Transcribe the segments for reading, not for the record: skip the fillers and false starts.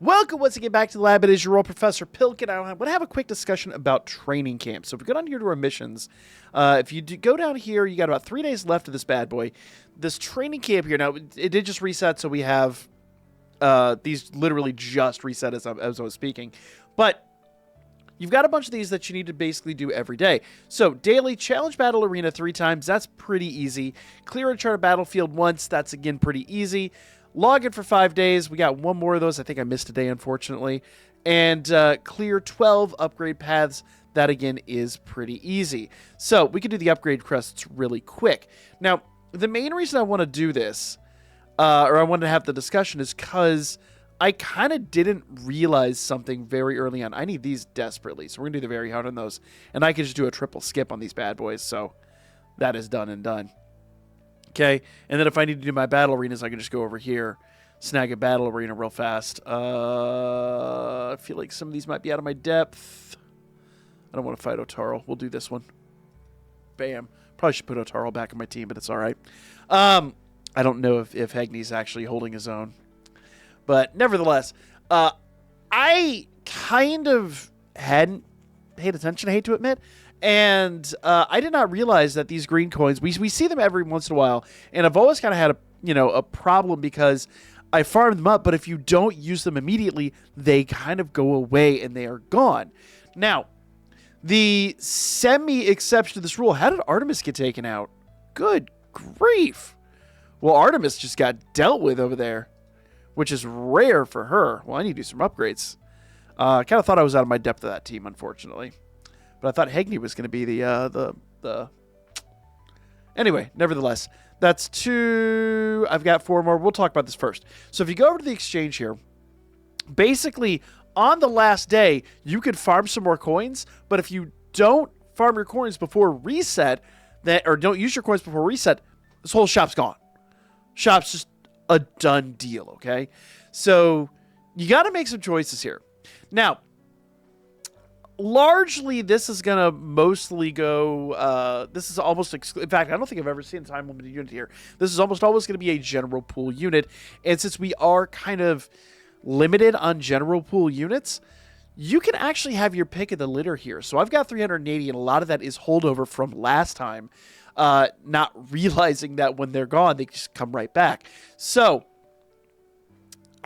Welcome once again back to the lab. It is your role, Professor Pilkin. I want to have a quick discussion about training camp. So if we go down here to our missions, if you go down here, you got about 3 days left of this bad boy. This training camp here, now it did just reset, so we have these literally just reset as I was speaking. But you've got a bunch of these that you need to basically do every day. So daily challenge battle arena 3 times. That's pretty easy. Clear and chart a battlefield once. That's again pretty easy. Log in for 5 days. We got one more of those. I think I missed a day, unfortunately. And clear 12 upgrade paths. That, again, is pretty easy. So we can do the upgrade quests really quick. Now, the main reason I want to do this, or I wanted to have the discussion, is because I kind of didn't realize something very early on. I need these desperately, so we're going to do the very hard on those. And I can just do a triple skip on these bad boys, so that is done and done. Okay, and then if I need to do my battle arenas, I can just go over here, snag a battle arena real fast. I feel like some of these might be out of my depth. I don't want to fight Otaro. We'll do this one. Bam. Probably should put Otaro back in my team, but it's all right. I don't know if Hegne's actually holding his own. But nevertheless, I kind of hadn't paid attention, I hate to admit. And I did not realize that these green coins, we see them every once in a while, and I've always kind of had a problem because I farm them up, but if you don't use them immediately, they kind of go away and they are gone. Now, the semi-exception to this rule, how did Artemis get taken out? Good grief. Well, Artemis just got dealt with over there, which is rare for her. Well, I need to do some upgrades. I kind of thought I was out of my depth of that team, unfortunately. But I thought Hegney was going to be the... Anyway, nevertheless, that's 2. I've got 4 more. We'll talk about this first. So if you go over to the exchange here, basically, on the last day, you could farm some more coins. But if you don't farm your coins before reset, or don't use your coins before reset, this whole shop's gone. Shop's just a done deal, okay? So you got to make some choices here. Now, largely, this is going to mostly go, this is almost, in fact, I don't think I've ever seen a time-limited unit here. This is almost always going to be a general pool unit, and since we are kind of limited on general pool units, you can actually have your pick of the litter here. So I've got 380, and a lot of that is holdover from last time, not realizing that when they're gone, they just come right back. So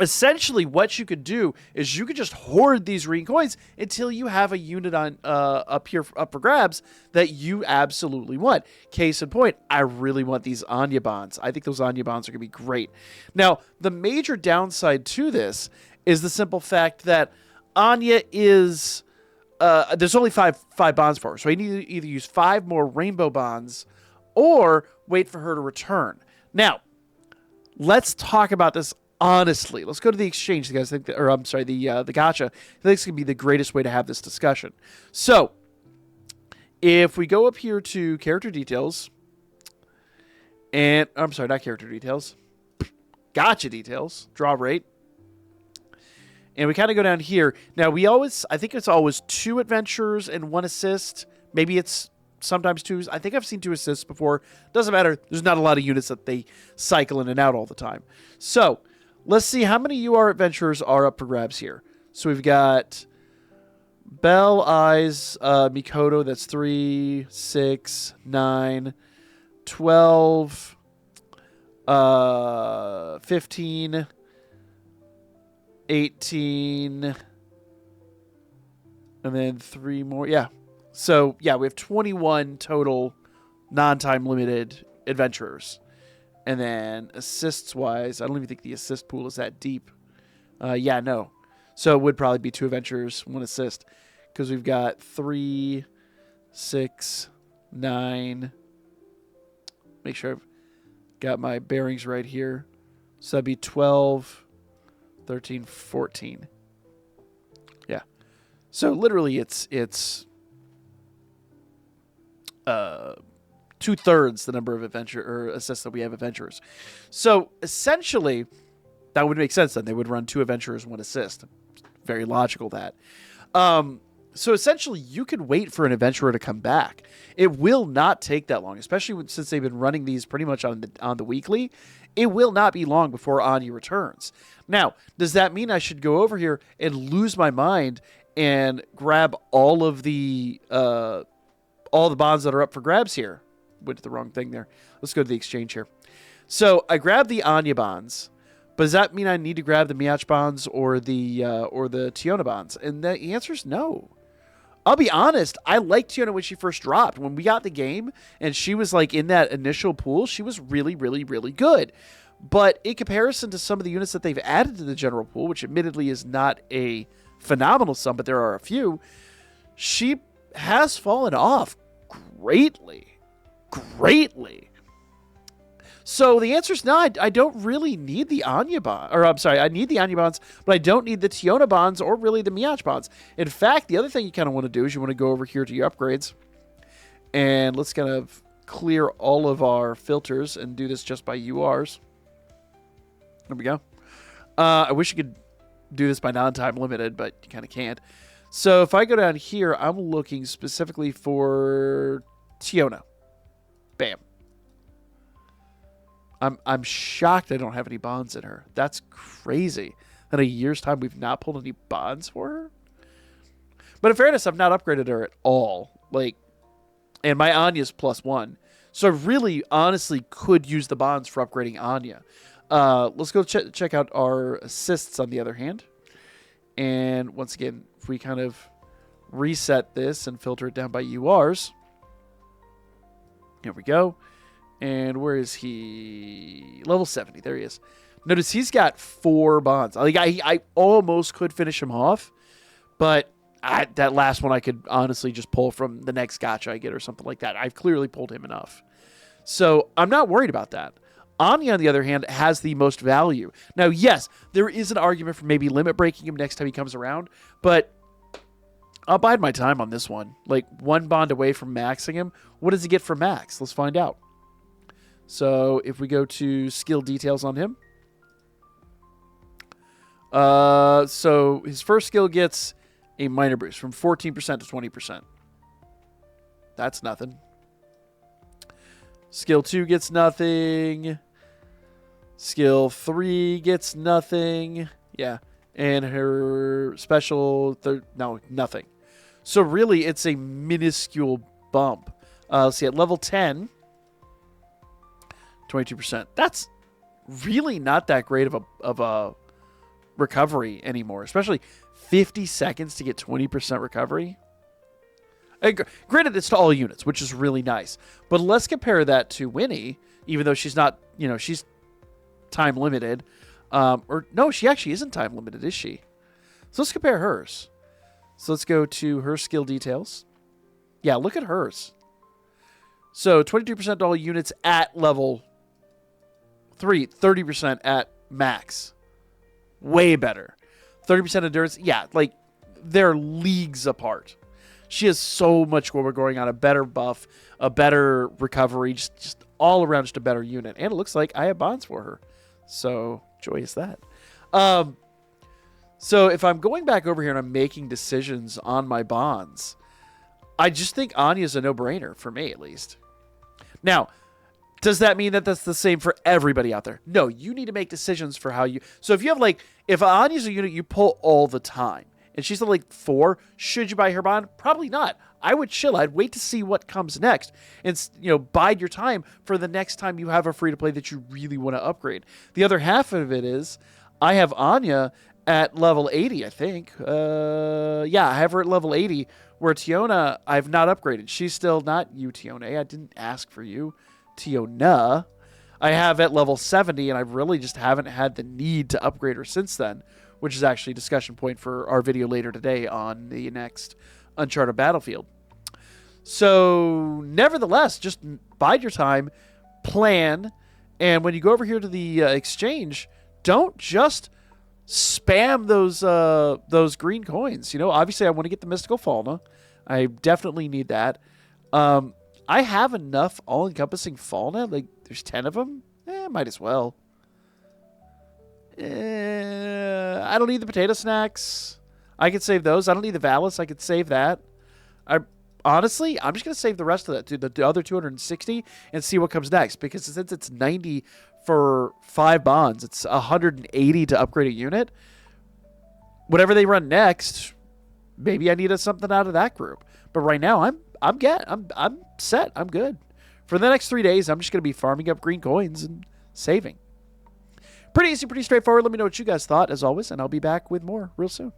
essentially, what you could do is you could just hoard these green coins until you have a unit on up for grabs that you absolutely want. Case in point, I really want these Anya bonds. I think those Anya bonds are going to be great. Now, the major downside to this is the simple fact that Anya is... there's only five bonds for her, so I need to either use 5 more rainbow bonds or wait for her to return. Now, let's talk about this honestly. Let's go to the exchange. You guys think that, or I'm sorry, the gacha. I think it's going to be the greatest way to have this discussion. So, if we go up here to character details, and I'm sorry, not character details, gacha details, draw rate, and we kind of go down here. Now, I think it's always 2 adventures and 1 assist. Maybe it's sometimes 2. I think I've seen 2 assists before. Doesn't matter. There's not a lot of units that they cycle in and out all the time. So, let's see how many UR adventurers are up for grabs here. So we've got Bell, Eyes, Mikoto, that's 3, 6, 9, 12, 15, 18, and then 3 more. Yeah. So, yeah, we have 21 total non-time limited adventurers. And then assists-wise, I don't even think the assist pool is that deep. Yeah, no. So it would probably be 2 adventures, 1 assist. Because we've got 3, 6, 9. Make sure I've got my bearings right here. So that'd be 12, 13, 14. Yeah. So literally it's 2/3 the number of assists that we have adventurers. So essentially, that would make sense then. They would run 2 adventurers, 1 assist. Very logical that. So essentially, you could wait for an adventurer to come back. It will not take that long, especially since they've been running these pretty much on the weekly. It will not be long before Anya returns. Now, does that mean I should go over here and lose my mind and grab all the bonds that are up for grabs here? Went to the wrong thing there. Let's go to the exchange here. So I grabbed the Anya bonds. But does that mean I need to grab the Miach bonds or the Tiona bonds? And the answer is no. I'll be honest, I liked Tiona when she first dropped. When we got the game and she was like in that initial pool, she was really, really, really good. But in comparison to some of the units that they've added to the general pool, which admittedly is not a phenomenal sum, but there are a few, she has fallen off greatly. Greatly. So the answer is no, I don't really need the Anya bond. Or I'm sorry, I need the Anya bonds, but I don't need the Tiona bonds or really the Miach bonds. In fact, the other thing you kind of want to do is you want to go over here to your upgrades. And let's kind of clear all of our filters and do this just by URs. There we go. I wish you could do this by non-time limited, but you kind of can't. So if I go down here, I'm looking specifically for Tiona. Bam. I'm shocked I don't have any bonds in her. That's crazy. In a year's time, we've not pulled any bonds for her. But in fairness, I've not upgraded her at all. Like, and my Anya's +1. So I really, honestly, could use the bonds for upgrading Anya. Let's go check out our assists on the other hand. And once again, if we kind of reset this and filter it down by URs. Here we go. And where is he? Level 70. There he is. Notice he's got 4 bonds. Like I almost could finish him off, but that last one I could honestly just pull from the next gacha I get or something like that. I've clearly pulled him enough. So I'm not worried about that. Anya, on the other hand, has the most value. Now, yes, there is an argument for maybe limit breaking him next time he comes around, but I'll bide my time on this one. Like 1 bond away from maxing him. What does he get for max? Let's find out. So if we go to skill details on him. So his first skill gets a minor boost from 14% to 20%. That's nothing. Skill 2 gets nothing. Skill 3 gets nothing. Yeah. And her special, nothing. So really, it's a minuscule bump. Let's see, at level 10... 22%. That's really not that great of a recovery anymore, especially 50 seconds to get 20% recovery. Granted, it's to all units, which is really nice. But let's compare that to Winnie, even though she's not, she's time limited. Or no, she actually isn't time limited, is she? So let's compare hers. So let's go to her skill details. Yeah, look at hers. So 22% to all units at level 3, 30% at max. Way better. 30% endurance. Yeah, like they're leagues apart. She has so much more going on. A better buff, a better recovery, just all around just a better unit. And it looks like I have bonds for her. So joy is that. So if I'm going back over here and I'm making decisions on my bonds, I just think Anya's a no-brainer for me at least. Now, does that mean that that's the same for everybody out there? No, you need to make decisions for how you... So if you have if Anya's a unit you pull all the time, and she's at 4, should you buy her bond? Probably not. I would chill. I'd wait to see what comes next. And, bide your time for the next time you have a free-to-play that you really want to upgrade. The other half of it is, I have Anya at level 80, I think. Yeah, I have her at level 80, where Tiona, I've not upgraded. She's still not you, Tiona. I didn't ask for you. Tiona, I have at level 70, and I really just haven't had the need to upgrade her since then, which is actually a discussion point for our video later today on the next Uncharted Battlefield. So, nevertheless, just bide your time, plan, and when you go over here to the exchange, don't just spam those green coins. Obviously, I want to get the Mystical Fauna. I definitely need that. I have enough all-encompassing fauna. There's 10 of them. Might as well. I don't need the potato snacks. I could save those. I don't need the Valis. I could save that. Honestly, I'm just going to save the rest of that, the other 260, and see what comes next. Because since it's 90 for 5 bonds, it's 180 to upgrade a unit. Whatever they run next, maybe I need something out of that group. But right now, I'm set. I'm good. For the next 3 days, I'm just going to be farming up green coins and saving. Pretty easy, pretty straightforward. Let me know what you guys thought, as always, and I'll be back with more real soon.